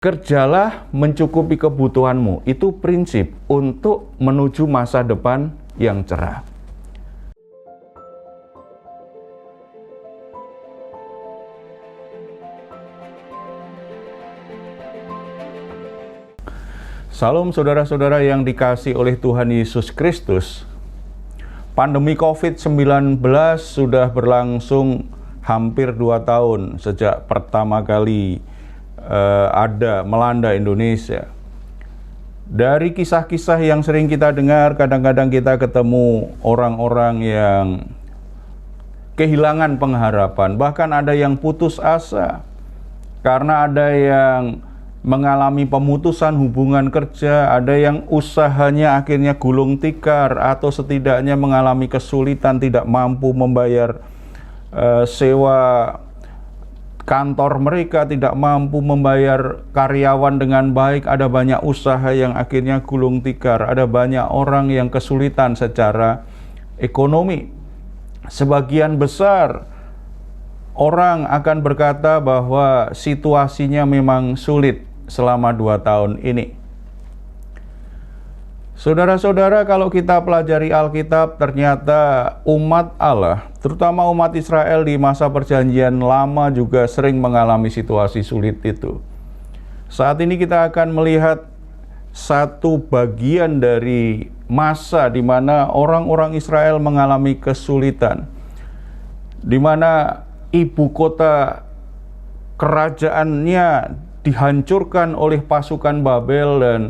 Kerjalah mencukupi kebutuhanmu. Itu prinsip untuk menuju masa depan yang cerah. Salam saudara-saudara yang dikasihi oleh Tuhan Yesus Kristus. Pandemi COVID-19 sudah berlangsung hampir 2 tahun sejak pertama kali melanda Indonesia. Dari kisah-kisah yang sering kita dengar, kadang-kadang kita ketemu orang-orang yang kehilangan pengharapan, bahkan ada yang putus asa karena ada yang mengalami pemutusan hubungan kerja, ada yang usahanya akhirnya gulung tikar atau setidaknya mengalami kesulitan, tidak mampu membayar sewa kantor mereka, tidak mampu membayar karyawan dengan baik. Ada banyak usaha yang akhirnya gulung tikar, ada banyak orang yang kesulitan secara ekonomi. Sebagian besar orang akan berkata bahwa situasinya memang sulit selama 2 tahun ini. Saudara-saudara, kalau kita pelajari Alkitab, ternyata umat Allah, terutama umat Israel di masa perjanjian lama juga sering mengalami situasi sulit itu. Saat ini kita akan melihat satu bagian dari masa di mana orang-orang Israel mengalami kesulitan, di mana ibu kota kerajaannya dihancurkan oleh pasukan Babel, dan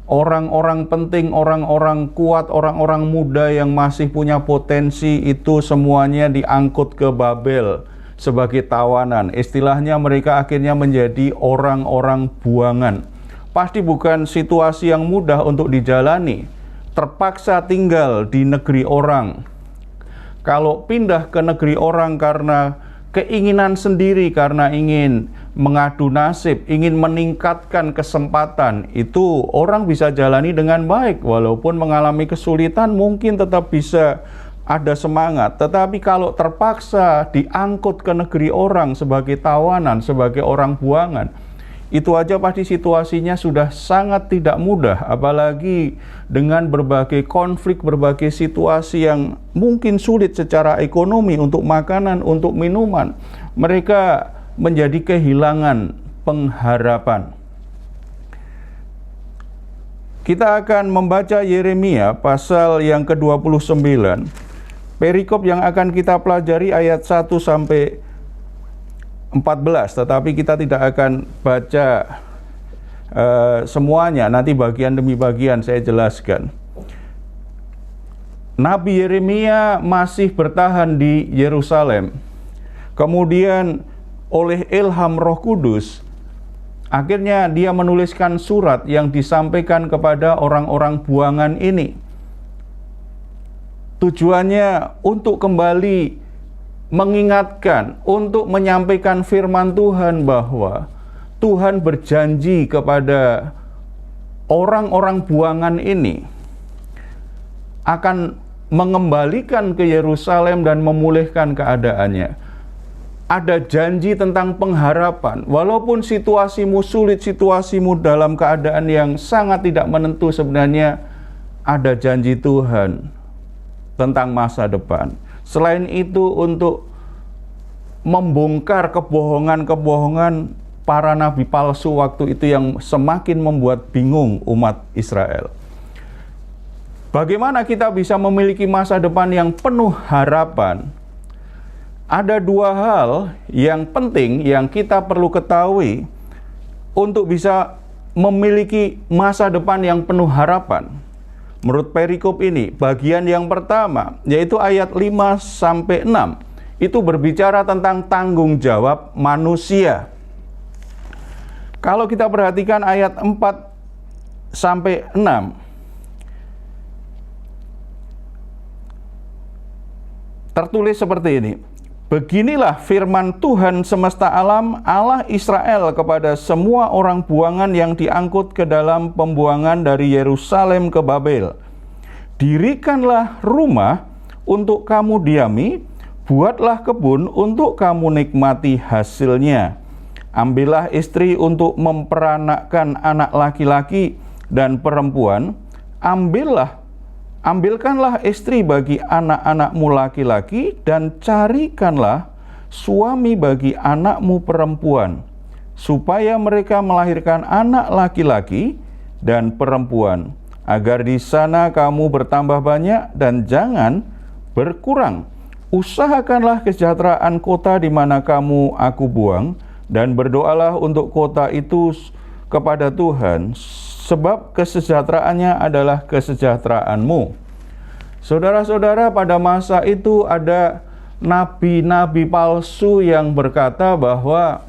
orang-orang penting, orang-orang kuat, orang-orang muda yang masih punya potensi itu semuanya diangkut ke Babel sebagai tawanan. Istilahnya mereka akhirnya menjadi orang-orang buangan. Pasti bukan situasi yang mudah untuk dijalani. Terpaksa tinggal di negeri orang. Kalau pindah ke negeri orang karena keinginan sendiri, karena ingin mengadu nasib, ingin meningkatkan kesempatan, itu orang bisa jalani dengan baik. Walaupun mengalami kesulitan, mungkin tetap bisa ada semangat. Tetapi kalau terpaksa diangkut ke negeri orang sebagai tawanan, sebagai orang buangan, itu aja pasti situasinya sudah sangat tidak mudah. Apalagi dengan berbagai konflik, berbagai situasi yang mungkin sulit secara ekonomi, untuk makanan, untuk minuman. Mereka menjadi kehilangan pengharapan. Kita akan membaca Yeremia pasal yang ke-29. Perikop yang akan kita pelajari ayat 1 sampai 14, tetapi kita tidak akan baca semuanya, nanti bagian demi bagian saya jelaskan. Nabi Yeremia masih bertahan di Yerusalem. Kemudian oleh ilham Roh Kudus, akhirnya dia menuliskan surat yang disampaikan kepada orang-orang buangan ini. Tujuannya untuk kembali mengingatkan, untuk menyampaikan firman Tuhan bahwa Tuhan berjanji kepada orang-orang buangan ini akan mengembalikan ke Yerusalem dan memulihkan keadaannya. Ada janji tentang pengharapan. Walaupun situasimu sulit, situasimu dalam keadaan yang sangat tidak menentu, sebenarnya ada janji Tuhan tentang masa depan. Selain itu, untuk membongkar kebohongan-kebohongan para nabi palsu waktu itu yang semakin membuat bingung umat Israel. Bagaimana kita bisa memiliki masa depan yang penuh harapan? Ada 2 hal yang penting yang kita perlu ketahui untuk bisa memiliki masa depan yang penuh harapan. Menurut perikop ini, bagian yang pertama, yaitu ayat 5 sampai 6, itu berbicara tentang tanggung jawab manusia. Kalau kita perhatikan ayat 4 sampai 6, tertulis seperti ini. Beginilah firman Tuhan semesta alam, Allah Israel, kepada semua orang buangan yang diangkut ke dalam pembuangan dari Yerusalem ke Babel. Dirikanlah rumah untuk kamu diami, buatlah kebun untuk kamu nikmati hasilnya. Ambillah istri untuk memperanakkan anak laki-laki dan perempuan. Ambilkanlah istri bagi anak-anakmu laki-laki, dan carikanlah suami bagi anakmu perempuan, supaya mereka melahirkan anak laki-laki dan perempuan, agar di sana kamu bertambah banyak dan jangan berkurang. Usahakanlah kesejahteraan kota di mana aku buang, dan berdoalah untuk kota itu kepada Tuhan, sebab kesejahteraannya adalah kesejahteraanmu. Saudara-saudara, pada masa itu ada nabi-nabi palsu yang berkata bahwa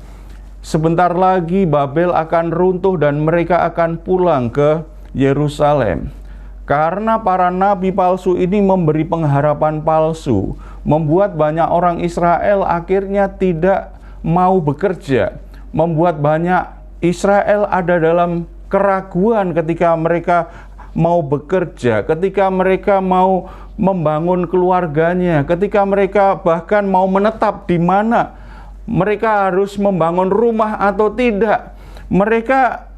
sebentar lagi Babel akan runtuh dan mereka akan pulang ke Yerusalem. Karena para nabi palsu ini memberi pengharapan palsu, membuat banyak orang Israel akhirnya tidak mau bekerja, membuat banyak Israel ada dalam keraguan ketika mereka mau bekerja, ketika mereka mau membangun keluarganya, ketika mereka bahkan mau menetap di mana mereka harus membangun rumah atau tidak. Mereka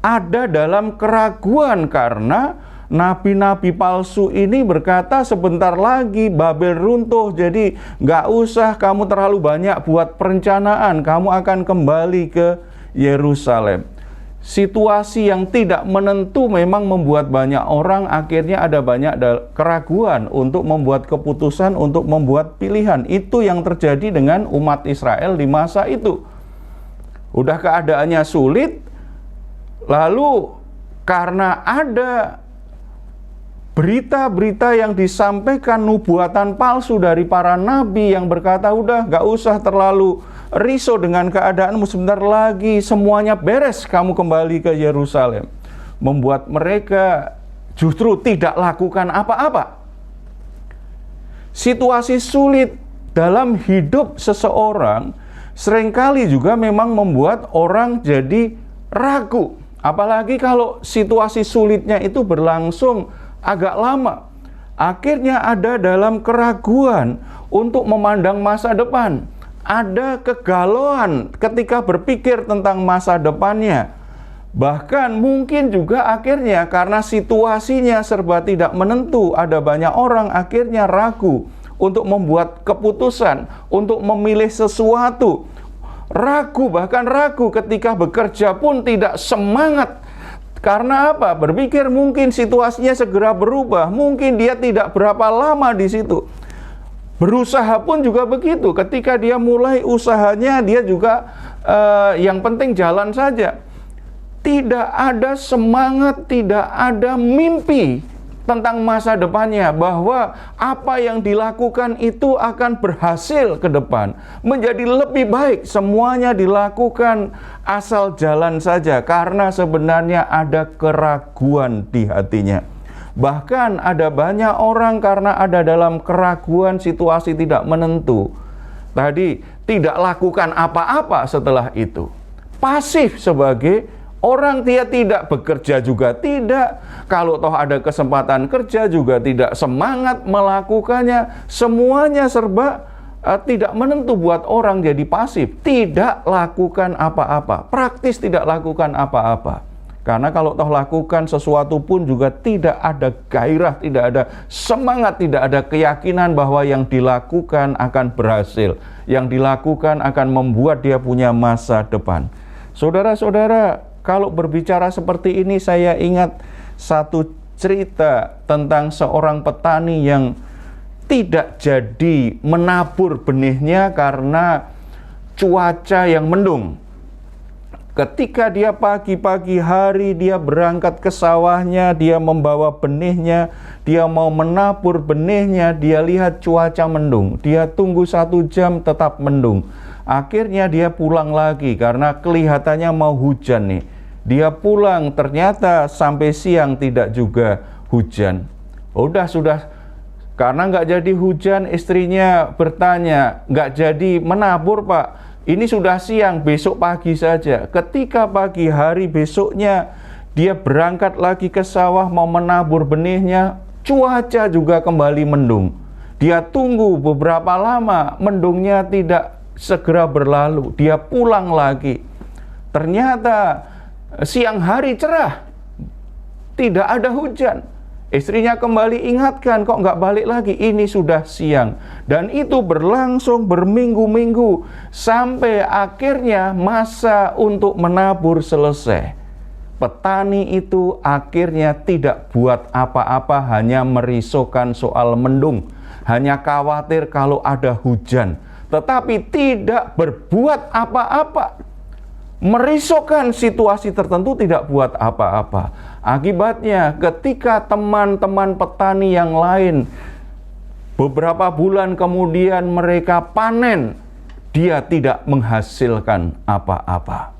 ada dalam keraguan karena nabi-nabi palsu ini berkata sebentar lagi Babel runtuh, jadi nggak usah kamu terlalu banyak buat perencanaan, kamu akan kembali ke Yerusalem. Situasi yang tidak menentu memang membuat banyak orang akhirnya ada banyak keraguan untuk membuat keputusan, untuk membuat pilihan. Itu yang terjadi dengan umat Israel di masa itu. Udah keadaannya sulit, lalu karena ada berita-berita yang disampaikan, nubuatan palsu dari para nabi yang berkata, udah gak usah terlalu risau dengan keadaanmu, sebentar lagi semuanya beres, kamu kembali ke Yerusalem. Membuat mereka justru tidak lakukan apa-apa. Situasi sulit dalam hidup seseorang seringkali juga memang membuat orang jadi ragu. Apalagi kalau situasi sulitnya itu berlangsung agak lama. Akhirnya ada dalam keraguan untuk memandang masa depan. Ada kegalauan ketika berpikir tentang masa depannya. Bahkan mungkin juga akhirnya karena situasinya serba tidak menentu, ada banyak orang akhirnya ragu untuk membuat keputusan, untuk memilih sesuatu. Ragu, bahkan ragu ketika bekerja pun tidak semangat. Karena apa? Berpikir mungkin situasinya segera berubah, mungkin dia tidak berapa lama di situ. Berusaha pun juga begitu. Ketika dia mulai usahanya, dia juga yang penting jalan saja. Tidak ada semangat, tidak ada mimpi tentang masa depannya, bahwa apa yang dilakukan itu akan berhasil ke depan, menjadi lebih baik. Semuanya dilakukan asal jalan saja, karena sebenarnya ada keraguan di hatinya. Bahkan ada banyak orang karena ada dalam keraguan, situasi tidak menentu, tadi tidak lakukan apa-apa setelah itu. Pasif sebagai orang, dia tidak bekerja juga tidak. Kalau toh ada kesempatan kerja juga tidak semangat melakukannya. Semuanya serba tidak menentu, buat orang jadi pasif. Tidak lakukan apa-apa. Praktis tidak lakukan apa-apa. Karena kalau toh lakukan sesuatu pun juga tidak ada gairah, tidak ada semangat, tidak ada keyakinan bahwa yang dilakukan akan berhasil. Yang dilakukan akan membuat dia punya masa depan. Saudara-saudara, kalau berbicara seperti ini, saya ingat satu cerita tentang seorang petani yang tidak jadi menabur benihnya karena cuaca yang mendung. Ketika dia pagi-pagi hari, dia berangkat ke sawahnya, dia membawa benihnya, dia mau menabur benihnya, dia lihat cuaca mendung. Dia tunggu 1 jam tetap mendung. Akhirnya dia pulang lagi karena kelihatannya mau hujan nih. Dia pulang, ternyata sampai siang tidak juga hujan. Sudah, karena nggak jadi hujan, istrinya bertanya, nggak jadi menabur Pak, ini sudah siang, besok pagi saja. Ketika pagi hari besoknya, dia berangkat lagi ke sawah mau menabur benihnya, cuaca juga kembali mendung. Dia tunggu beberapa lama, mendungnya tidak segera berlalu. Dia pulang lagi. Ternyata siang hari cerah, tidak ada hujan. Istrinya kembali ingatkan, kok nggak balik lagi? Ini sudah siang. Dan itu berlangsung berminggu-minggu sampai akhirnya masa untuk menabur selesai. Petani itu akhirnya tidak buat apa-apa, hanya merisaukan soal mendung, hanya khawatir kalau ada hujan, tetapi tidak berbuat apa-apa. Merisaukan situasi tertentu, tidak buat apa-apa. Akibatnya ketika teman-teman petani yang lain beberapa bulan kemudian mereka panen, dia tidak menghasilkan apa-apa.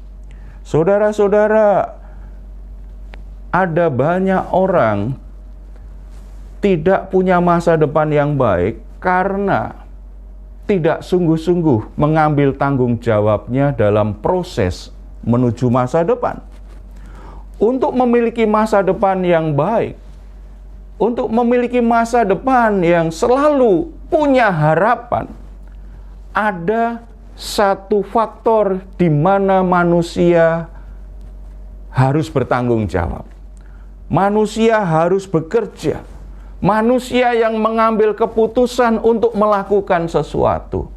Saudara-saudara, ada banyak orang tidak punya masa depan yang baik karena tidak sungguh-sungguh mengambil tanggung jawabnya dalam proses menuju masa depan. Untuk memiliki masa depan yang baik, untuk memiliki masa depan yang selalu punya harapan, ada satu faktor di mana manusia harus bertanggung jawab. Manusia harus bekerja. Manusia yang mengambil keputusan untuk melakukan sesuatu.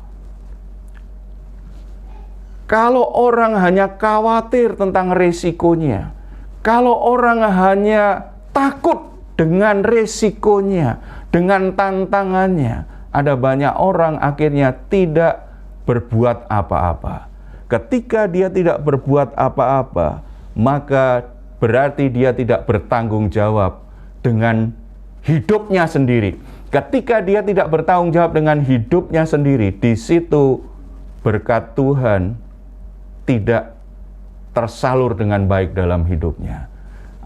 Kalau orang hanya khawatir tentang resikonya, kalau orang hanya takut dengan resikonya, dengan tantangannya, ada banyak orang akhirnya tidak berbuat apa-apa. Ketika dia tidak berbuat apa-apa, maka berarti dia tidak bertanggung jawab dengan hidupnya sendiri. Ketika dia tidak bertanggung jawab dengan hidupnya sendiri, di situ berkat Tuhan tidak tersalur dengan baik dalam hidupnya.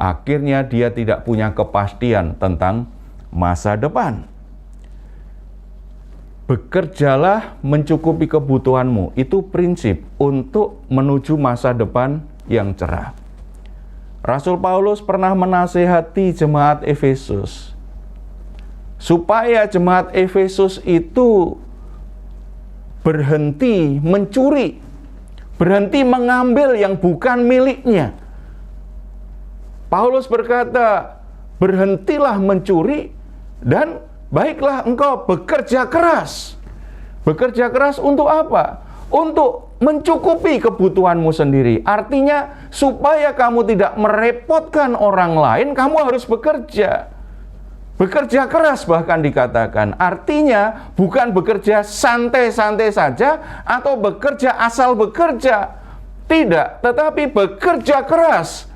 Akhirnya dia tidak punya kepastian tentang masa depan. Bekerjalah mencukupi kebutuhanmu. Itu prinsip untuk menuju masa depan yang cerah. Rasul Paulus pernah menasihati jemaat Efesus supaya jemaat Efesus itu berhenti mencuri, berhenti mengambil yang bukan miliknya. Paulus berkata, berhentilah mencuri dan baiklah engkau bekerja keras. Bekerja keras untuk apa? Untuk mencukupi kebutuhanmu sendiri. Artinya, supaya kamu tidak merepotkan orang lain, kamu harus bekerja. Bekerja keras bahkan dikatakan. Artinya bukan bekerja santai-santai saja atau bekerja asal bekerja. Tidak, tetapi bekerja keras.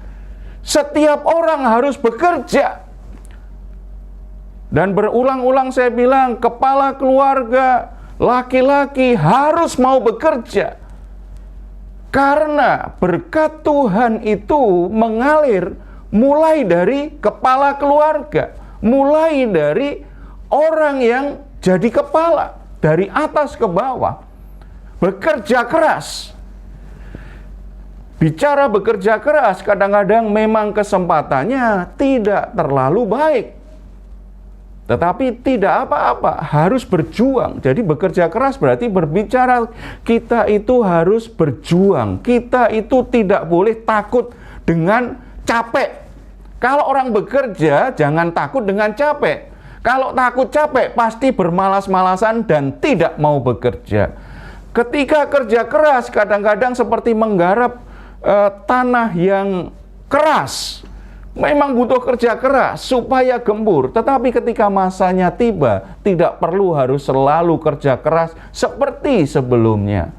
Setiap orang harus bekerja. Dan berulang-ulang saya bilang, kepala keluarga, laki-laki harus mau bekerja. Karena berkat Tuhan itu mengalir mulai dari kepala keluarga. Mulai dari orang yang jadi kepala, dari atas ke bawah, bekerja keras. Bicara bekerja keras, kadang-kadang memang kesempatannya tidak terlalu baik. Tetapi tidak apa-apa, harus berjuang. Jadi bekerja keras berarti berbicara kita itu harus berjuang. Kita itu tidak boleh takut dengan capek. Kalau orang bekerja, jangan takut dengan capek. Kalau takut capek, pasti bermalas-malasan dan tidak mau bekerja. Ketika kerja keras, kadang-kadang seperti menggarap tanah yang keras. Memang butuh kerja keras supaya gembur. Tetapi ketika masanya tiba, tidak perlu harus selalu kerja keras seperti sebelumnya.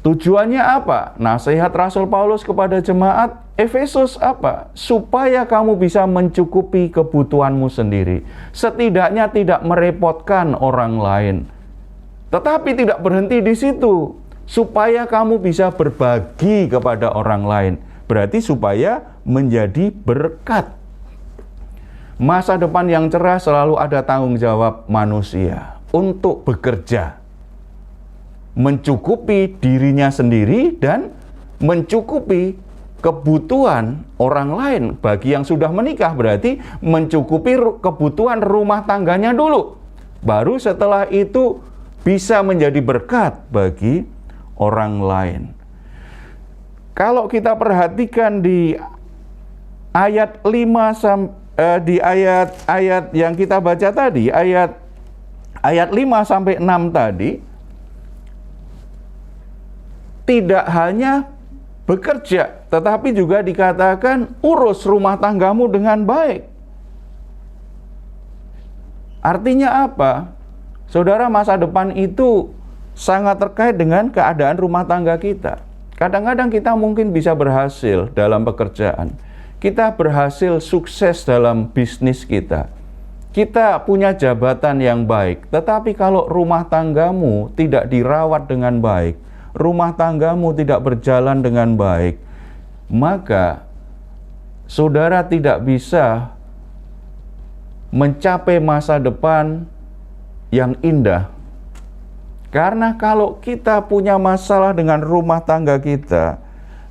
Tujuannya apa? Nasihat Rasul Paulus kepada jemaat Efesus apa? Supaya kamu bisa mencukupi kebutuhanmu sendiri. Setidaknya tidak merepotkan orang lain. Tetapi tidak berhenti di situ. Supaya kamu bisa berbagi kepada orang lain. Berarti supaya menjadi berkat. Masa depan yang cerah selalu ada tanggung jawab manusia untuk bekerja. Mencukupi dirinya sendiri dan mencukupi kebutuhan orang lain. Bagi yang sudah menikah berarti mencukupi kebutuhan rumah tangganya dulu. Baru setelah itu bisa menjadi berkat bagi orang lain. Kalau kita perhatikan di ayat 5 di ayat yang kita baca tadi, ayat 5 sampai 6 tadi, tidak hanya bekerja, tetapi juga dikatakan urus rumah tanggamu dengan baik. Artinya apa? Saudara, masa depan itu sangat terkait dengan keadaan rumah tangga kita. Kadang-kadang kita mungkin bisa berhasil dalam pekerjaan. Kita berhasil sukses dalam bisnis kita. Kita punya jabatan yang baik. Tetapi kalau rumah tanggamu tidak dirawat dengan baik, rumah tanggamu tidak berjalan dengan baik, maka saudara tidak bisa mencapai masa depan yang indah. Karena kalau kita punya masalah dengan rumah tangga kita,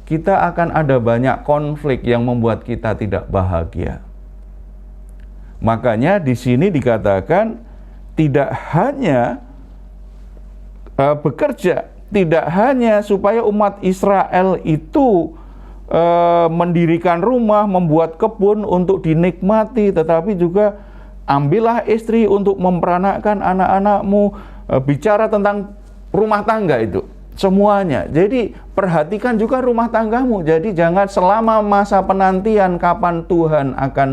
kita akan ada banyak konflik yang membuat kita tidak bahagia. Makanya di sini dikatakan tidak hanya bekerja, tidak hanya supaya umat Israel itu mendirikan rumah, membuat kebun untuk dinikmati, tetapi juga ambillah istri untuk memperanakkan anak-anakmu, bicara tentang rumah tangga itu semuanya. Jadi perhatikan juga rumah tanggamu. Jadi jangan selama masa penantian kapan Tuhan akan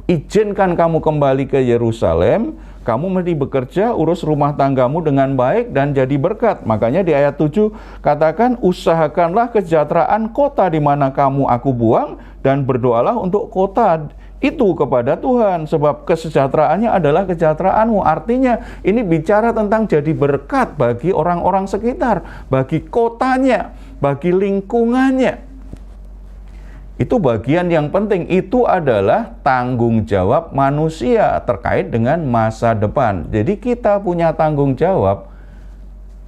izinkan kamu kembali ke Yerusalem, kamu mesti bekerja, urus rumah tanggamu dengan baik dan jadi berkat. Makanya di ayat 7 katakan, usahakanlah kesejahteraan kota di mana kamu aku buang, dan berdoalah untuk kota itu kepada Tuhan, sebab kesejahteraannya adalah kesejahteraanmu. Artinya ini bicara tentang jadi berkat bagi orang-orang sekitar, bagi kotanya, bagi lingkungannya. Itu bagian yang penting. Itu adalah tanggung jawab manusia terkait dengan masa depan. Jadi kita punya tanggung jawab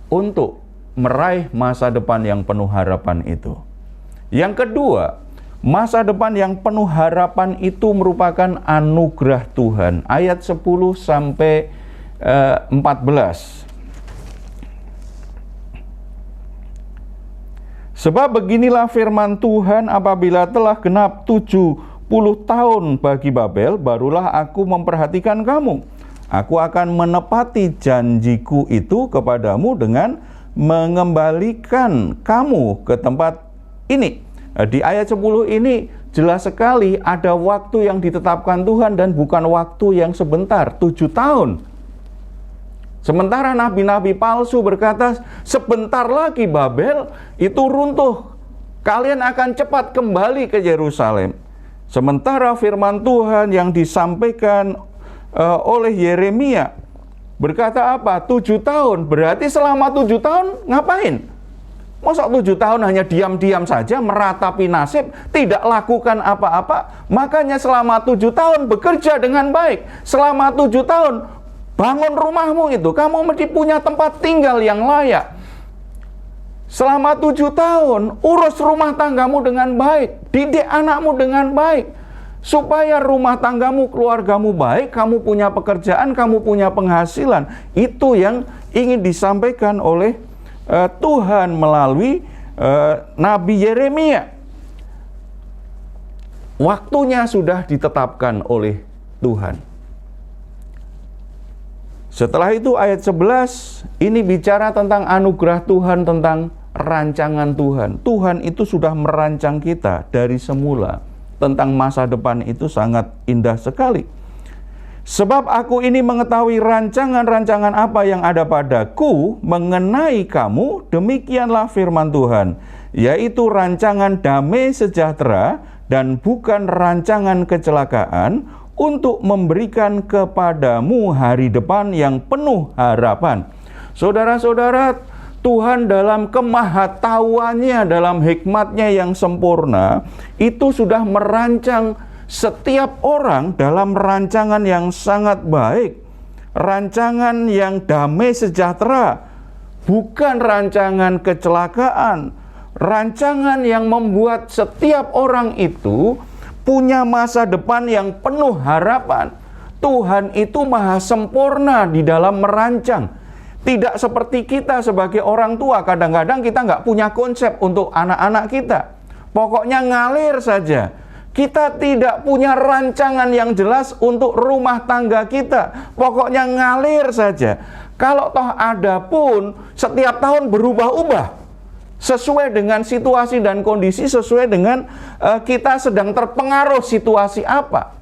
untuk meraih masa depan yang penuh harapan itu. Yang kedua, masa depan yang penuh harapan itu merupakan anugerah Tuhan. Ayat 10 sampai 14. Sebab beginilah firman Tuhan, apabila telah genap 70 tahun bagi Babel, barulah aku memperhatikan kamu. Aku akan menepati janjiku itu kepadamu dengan mengembalikan kamu ke tempat ini. Di ayat 10 ini jelas sekali ada waktu yang ditetapkan Tuhan dan bukan waktu yang sebentar, 7 tahun. Sementara nabi-nabi palsu berkata, sebentar lagi Babel itu runtuh. Kalian akan cepat kembali ke Yerusalem. Sementara firman Tuhan yang disampaikan oleh Yeremia berkata apa? 7 tahun. Berarti selama 7 tahun ngapain? Masa 7 tahun hanya diam-diam saja, meratapi nasib, tidak lakukan apa-apa? Makanya selama 7 tahun bekerja dengan baik. Selama 7 tahun bangun rumahmu itu, kamu mesti punya tempat tinggal yang layak. Selama 7 tahun, urus rumah tanggamu dengan baik, didik anakmu dengan baik, supaya rumah tanggamu, keluargamu baik, kamu punya pekerjaan, kamu punya penghasilan. Itu yang ingin disampaikan oleh Tuhan melalui Nabi Yeremia. Waktunya sudah ditetapkan oleh Tuhan. Setelah itu ayat 11 ini bicara tentang anugerah Tuhan, tentang rancangan Tuhan. Tuhan itu sudah merancang kita dari semula. Tentang masa depan itu sangat indah sekali. Sebab aku ini mengetahui rancangan-rancangan apa yang ada padaku mengenai kamu, demikianlah firman Tuhan, yaitu rancangan damai sejahtera dan bukan rancangan kecelakaan, untuk memberikan kepadamu hari depan yang penuh harapan. Saudara-saudara, Tuhan dalam kemahatauannya, dalam hikmatnya yang sempurna, itu sudah merancang setiap orang dalam rancangan yang sangat baik. Rancangan yang damai sejahtera, bukan rancangan kecelakaan. Rancangan yang membuat setiap orang itu punya masa depan yang penuh harapan. Tuhan itu maha sempurna di dalam merancang. Tidak seperti kita sebagai orang tua, kadang-kadang kita nggak punya konsep untuk anak-anak kita. Pokoknya ngalir saja. Kita tidak punya rancangan yang jelas untuk rumah tangga kita. Pokoknya ngalir saja. Kalau toh ada pun, setiap tahun berubah-ubah. Sesuai dengan situasi dan kondisi, sesuai dengan kita sedang terpengaruh situasi apa.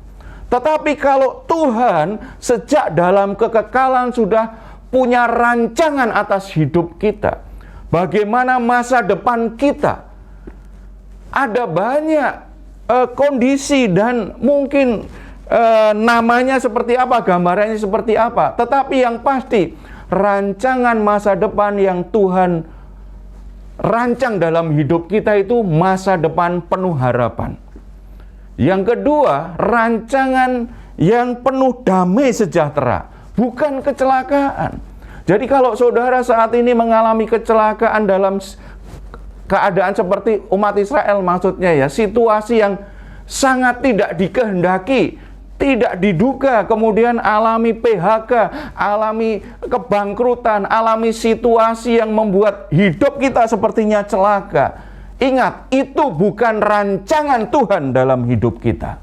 Tetapi kalau Tuhan sejak dalam kekekalan sudah punya rancangan atas hidup kita, bagaimana masa depan kita, ada banyak kondisi dan mungkin namanya seperti apa, gambarannya seperti apa. Tetapi yang pasti, rancangan masa depan yang Tuhan rancang dalam hidup kita itu masa depan penuh harapan. Yang kedua, rancangan yang penuh damai sejahtera, bukan kecelakaan. Jadi kalau saudara saat ini mengalami kecelakaan dalam keadaan seperti umat Israel, maksudnya ya, situasi yang sangat tidak dikehendaki, tidak diduga, kemudian alami PHK, alami kebangkrutan, alami situasi yang membuat hidup kita sepertinya celaka. Ingat, itu bukan rancangan Tuhan dalam hidup kita.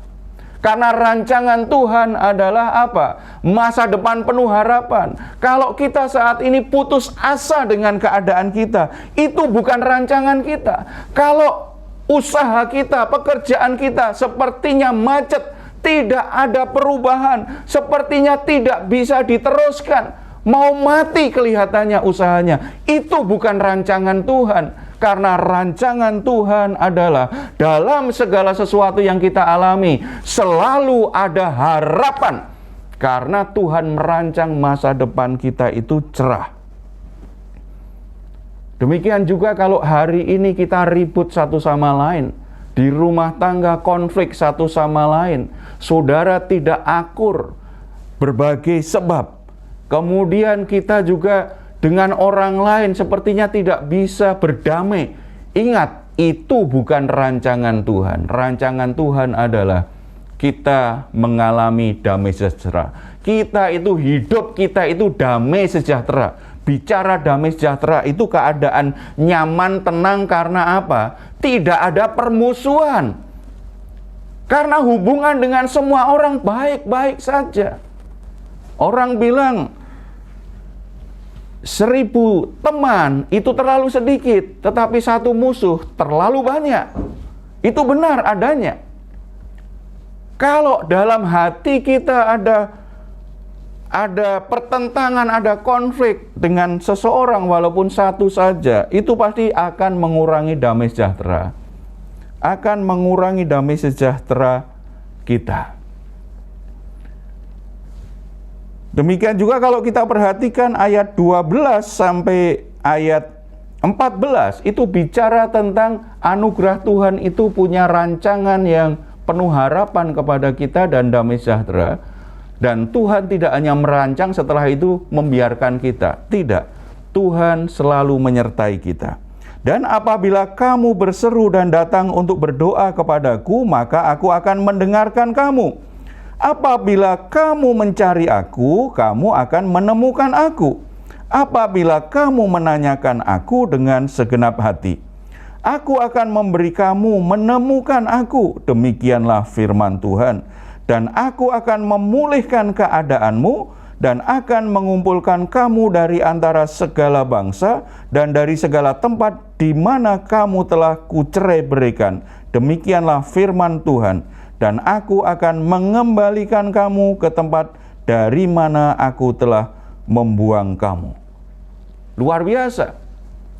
Karena rancangan Tuhan adalah apa? Masa depan penuh harapan. Kalau kita saat ini putus asa dengan keadaan kita, itu bukan rancangan kita. Kalau usaha kita, pekerjaan kita sepertinya macet, tidak ada perubahan, sepertinya tidak bisa diteruskan, mau mati kelihatannya usahanya, itu bukan rancangan Tuhan. Karena rancangan Tuhan adalah dalam segala sesuatu yang kita alami selalu ada harapan. Karena Tuhan merancang masa depan kita itu cerah. Demikian juga kalau hari ini kita ribut satu sama lain, di rumah tangga konflik satu sama lain, saudara tidak akur, berbagai sebab. Kemudian kita juga dengan orang lain sepertinya tidak bisa berdamai. Ingat, itu bukan rancangan Tuhan. Rancangan Tuhan adalah kita mengalami damai sejahtera. Kita itu hidup, kita itu damai sejahtera. Bicara damai sejahtera itu keadaan nyaman, tenang karena apa? Tidak ada permusuhan. Karena hubungan dengan semua orang baik-baik saja. Orang bilang 1000 teman itu terlalu sedikit, tetapi satu musuh terlalu banyak. Itu benar adanya. Kalau dalam hati kita ada pertentangan, ada konflik dengan seseorang walaupun satu saja, itu pasti akan mengurangi damai sejahtera. Akan mengurangi damai sejahtera kita. Demikian juga kalau kita perhatikan ayat 12 sampai ayat 14, itu bicara tentang anugerah Tuhan itu punya rancangan yang penuh harapan kepada kita dan damai sejahtera. Dan Tuhan tidak hanya merancang setelah itu membiarkan kita. Tidak, Tuhan selalu menyertai kita. Dan apabila kamu berseru dan datang untuk berdoa kepadaku, maka aku akan mendengarkan kamu. Apabila kamu mencari aku, kamu akan menemukan aku. Apabila kamu menanyakan aku dengan segenap hati, aku akan memberi kamu menemukan aku. Demikianlah firman Tuhan. Dan aku akan memulihkan keadaanmu dan akan mengumpulkan kamu dari antara segala bangsa dan dari segala tempat di mana kamu telah kucerai-beraikan. Demikianlah firman Tuhan. Dan aku akan mengembalikan kamu ke tempat dari mana aku telah membuang kamu. Luar biasa.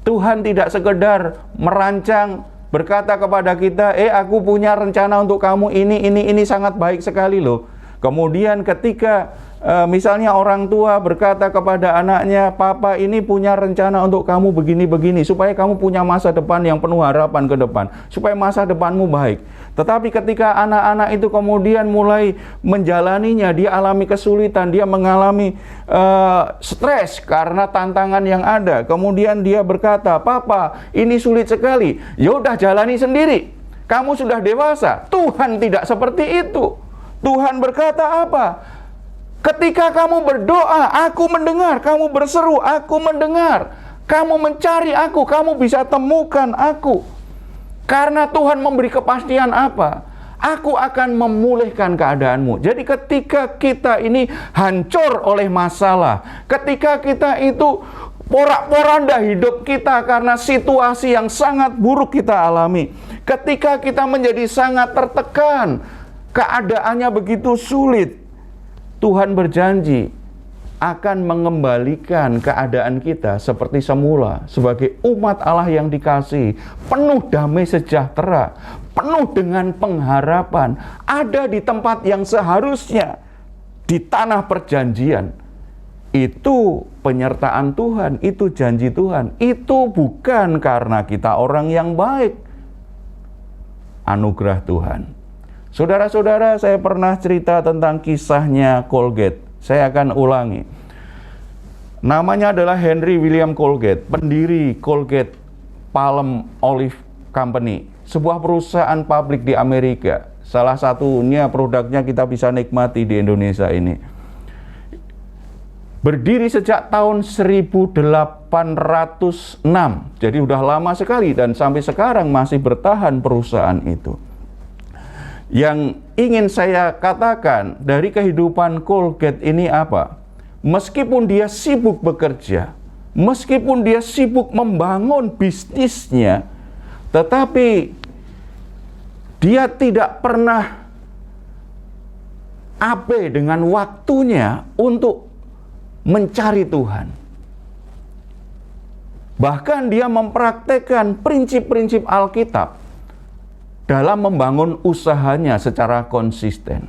Tuhan tidak sekedar merancang, berkata kepada kita, aku punya rencana untuk kamu ini sangat baik sekali loh. Kemudian ketika misalnya orang tua berkata kepada anaknya, papa ini punya rencana untuk kamu begini-begini, supaya kamu punya masa depan yang penuh harapan ke depan, supaya masa depanmu baik. Tetapi ketika anak-anak itu kemudian mulai menjalaninya, dia alami kesulitan, dia mengalami stres karena tantangan yang ada. Kemudian dia berkata, papa ini sulit sekali, yaudah jalani sendiri, kamu sudah dewasa. Tuhan tidak seperti itu. Tuhan berkata apa? Ketika kamu berdoa, aku mendengar. Kamu berseru, aku mendengar. Kamu mencari aku, kamu bisa temukan aku. Karena Tuhan memberi kepastian apa? Aku akan memulihkan keadaanmu. Jadi ketika kita ini hancur oleh masalah, ketika kita itu porak-poranda hidup kita karena situasi yang sangat buruk kita alami, ketika kita menjadi sangat tertekan, keadaannya begitu sulit, Tuhan berjanji akan mengembalikan keadaan kita seperti semula, sebagai umat Allah yang dikasihi, penuh damai sejahtera, penuh dengan pengharapan, ada di tempat yang seharusnya, di tanah perjanjian. Itu penyertaan Tuhan, itu janji Tuhan. Itu bukan karena kita orang yang baik, anugerah Tuhan. Saudara-saudara, saya pernah cerita tentang kisahnya Colgate. Saya akan ulangi. Namanya adalah Henry William Colgate, pendiri Colgate Palm Olive Company, sebuah perusahaan pabrik di Amerika. Salah satunya produknya kita bisa nikmati di Indonesia ini. Berdiri sejak tahun 1806, jadi udah lama sekali, dan sampai sekarang masih bertahan perusahaan itu. Yang ingin saya katakan dari kehidupan Colgate ini apa? Meskipun dia sibuk bekerja, meskipun dia sibuk membangun bisnisnya, tetapi dia tidak pernah abe dengan waktunya untuk mencari Tuhan. Bahkan dia mempraktekkan prinsip-prinsip Alkitab dalam membangun usahanya secara konsisten.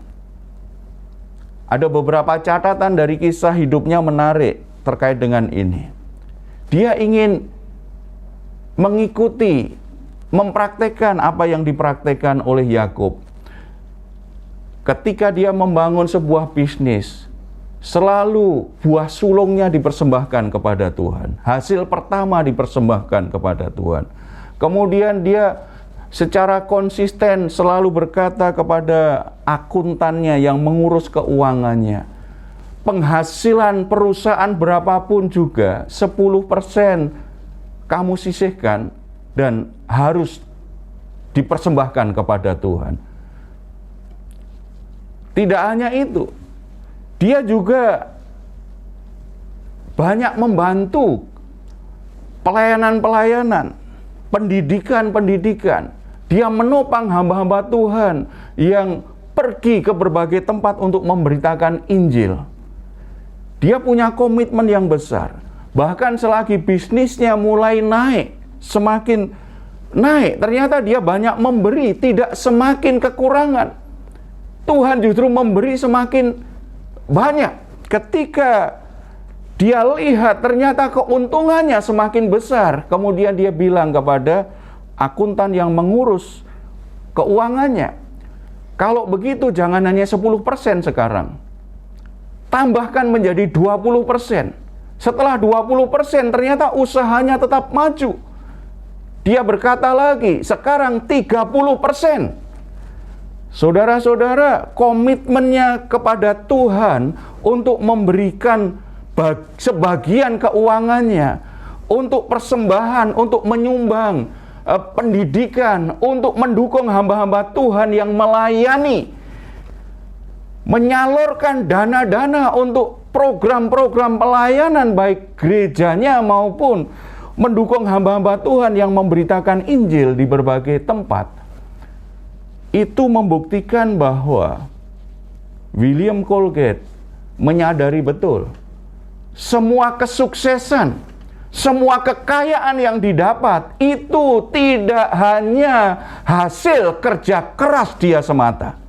Ada beberapa catatan dari kisah hidupnya menarik terkait dengan ini. Dia ingin mengikuti, mempraktekkan apa yang dipraktekkan oleh Yakub. Ketika dia membangun sebuah bisnis, selalu buah sulungnya dipersembahkan kepada Tuhan. Hasil pertama dipersembahkan kepada Tuhan. Kemudian dia secara konsisten selalu berkata kepada akuntannya yang mengurus keuangannya, penghasilan perusahaan berapapun juga 10% kamu sisihkan dan harus dipersembahkan kepada Tuhan. Tidak hanya itu, dia juga banyak membantu pelayanan-pelayanan, pendidikan-pendidikan. Dia menopang hamba-hamba Tuhan yang pergi ke berbagai tempat untuk memberitakan Injil. Dia punya komitmen yang besar. Bahkan selagi bisnisnya mulai naik, semakin naik, ternyata dia banyak memberi, tidak semakin kekurangan. Tuhan justru memberi semakin banyak. Ketika dia lihat ternyata keuntungannya semakin besar, kemudian dia bilang kepada akuntan yang mengurus keuangannya, kalau begitu jangan hanya 10% sekarang, tambahkan menjadi 20%. Setelah 20% ternyata usahanya tetap maju. Dia berkata lagi, sekarang 30%. Saudara-saudara, komitmennya kepada Tuhan untuk memberikan sebagian keuangannya, untuk persembahan, untuk menyumbang pendidikan, untuk mendukung hamba-hamba Tuhan yang melayani, menyalurkan dana-dana untuk program-program pelayanan baik gerejanya maupun mendukung hamba-hamba Tuhan yang memberitakan Injil di berbagai tempat. Itu membuktikan bahwa William Colgate menyadari betul semua kesuksesan, semua kekayaan yang didapat itu tidak hanya hasil kerja keras dia semata,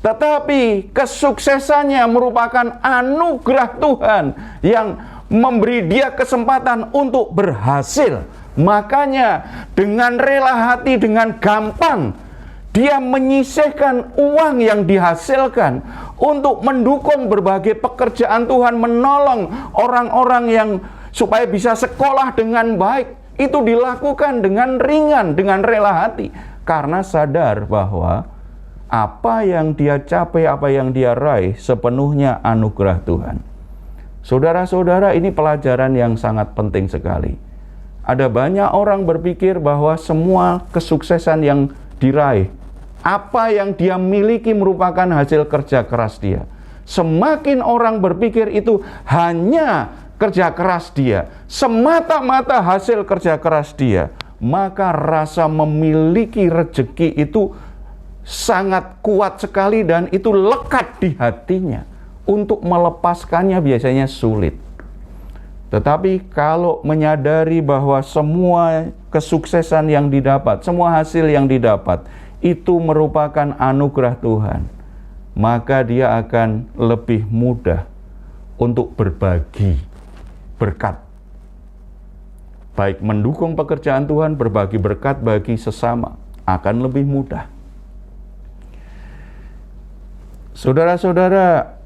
tetapi kesuksesannya merupakan anugerah Tuhan yang memberi dia kesempatan untuk berhasil. Makanya dengan rela hati, dengan gampang dia menyisihkan uang yang dihasilkan untuk mendukung berbagai pekerjaan Tuhan, menolong orang-orang yang supaya bisa sekolah dengan baik. Itu dilakukan dengan ringan, dengan rela hati, karena sadar bahwa Apa yang dia capai, apa yang dia raih, sepenuhnya anugerah Tuhan. Saudara-saudara, ini pelajaran yang sangat penting sekali. Ada banyak orang berpikir bahwa semua kesuksesan yang diraih, apa yang dia miliki merupakan hasil kerja keras dia. Semakin orang berpikir itu hanya kerja keras dia, semata-mata hasil kerja keras dia, maka rasa memiliki rezeki itu sangat kuat sekali dan itu lekat di hatinya. Untuk melepaskannya biasanya sulit. Tetapi kalau menyadari bahwa semua kesuksesan yang didapat, semua hasil yang didapat, itu merupakan anugerah Tuhan, maka dia akan lebih mudah untuk berbagi berkat. Baik mendukung pekerjaan Tuhan, berbagi berkat bagi sesama, akan lebih mudah. Saudara-saudara,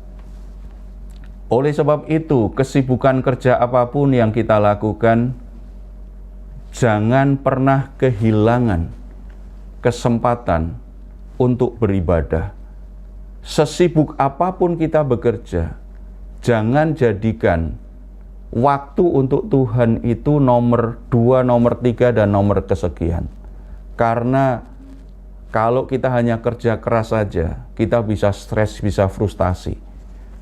oleh sebab itu, kesibukan kerja apapun yang kita lakukan, jangan pernah kehilangan kesempatan untuk beribadah. Sesibuk apapun kita bekerja, jangan jadikan waktu untuk Tuhan itu nomor 2, nomor 3, dan nomor kesekian. Karena kalau kita hanya kerja keras saja, kita bisa stres, bisa frustasi.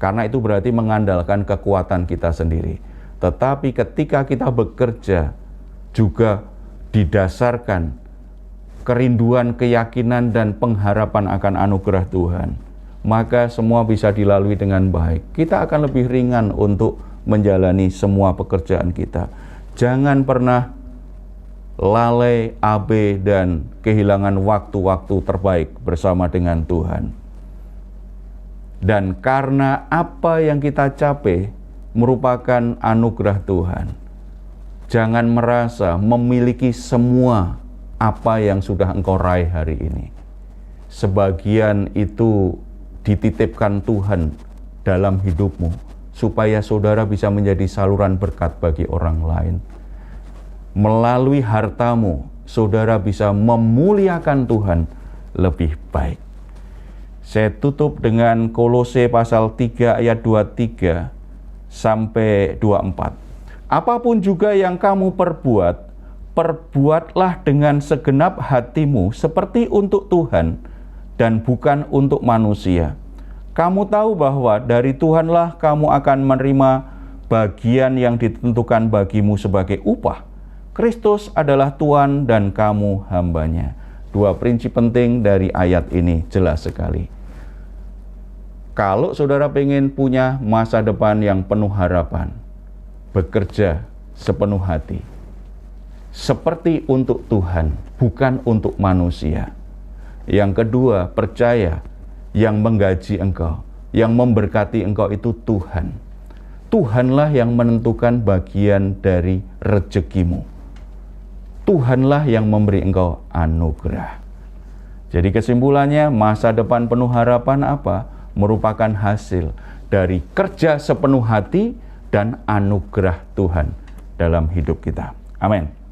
Karena itu berarti mengandalkan kekuatan kita sendiri. Tetapi ketika kita bekerja juga didasarkan kerinduan, keyakinan, dan pengharapan akan anugerah Tuhan, maka semua bisa dilalui dengan baik. Kita akan lebih ringan untuk menjalani semua pekerjaan kita. Jangan pernah lalai, abe, dan kehilangan waktu-waktu terbaik bersama dengan Tuhan. Dan karena apa yang kita capai merupakan anugerah Tuhan, jangan merasa memiliki semua apa yang sudah engkau raih hari ini. Sebagian itu dititipkan Tuhan dalam hidupmu, supaya saudara bisa menjadi saluran berkat bagi orang lain. Melalui hartamu, saudara bisa memuliakan Tuhan lebih baik. Saya tutup dengan Kolose pasal 3 ayat 23 sampai 24. Apapun juga yang kamu perbuat, perbuatlah dengan segenap hatimu seperti untuk Tuhan dan bukan untuk manusia. Kamu tahu bahwa dari Tuhanlah kamu akan menerima bagian yang ditentukan bagimu sebagai upah. Kristus adalah Tuhan dan kamu hambanya. Dua prinsip penting dari ayat ini jelas sekali. Kalau saudara pengen punya masa depan yang penuh harapan, bekerja sepenuh hati. Seperti untuk Tuhan, bukan untuk manusia. Yang kedua, percaya yang menggaji engkau, yang memberkati engkau itu Tuhan. Tuhanlah yang menentukan bagian dari rezekimu. Tuhanlah yang memberi engkau anugerah. Jadi kesimpulannya, masa depan penuh harapan apa? Merupakan hasil dari kerja sepenuh hati dan anugerah Tuhan dalam hidup kita. Amin.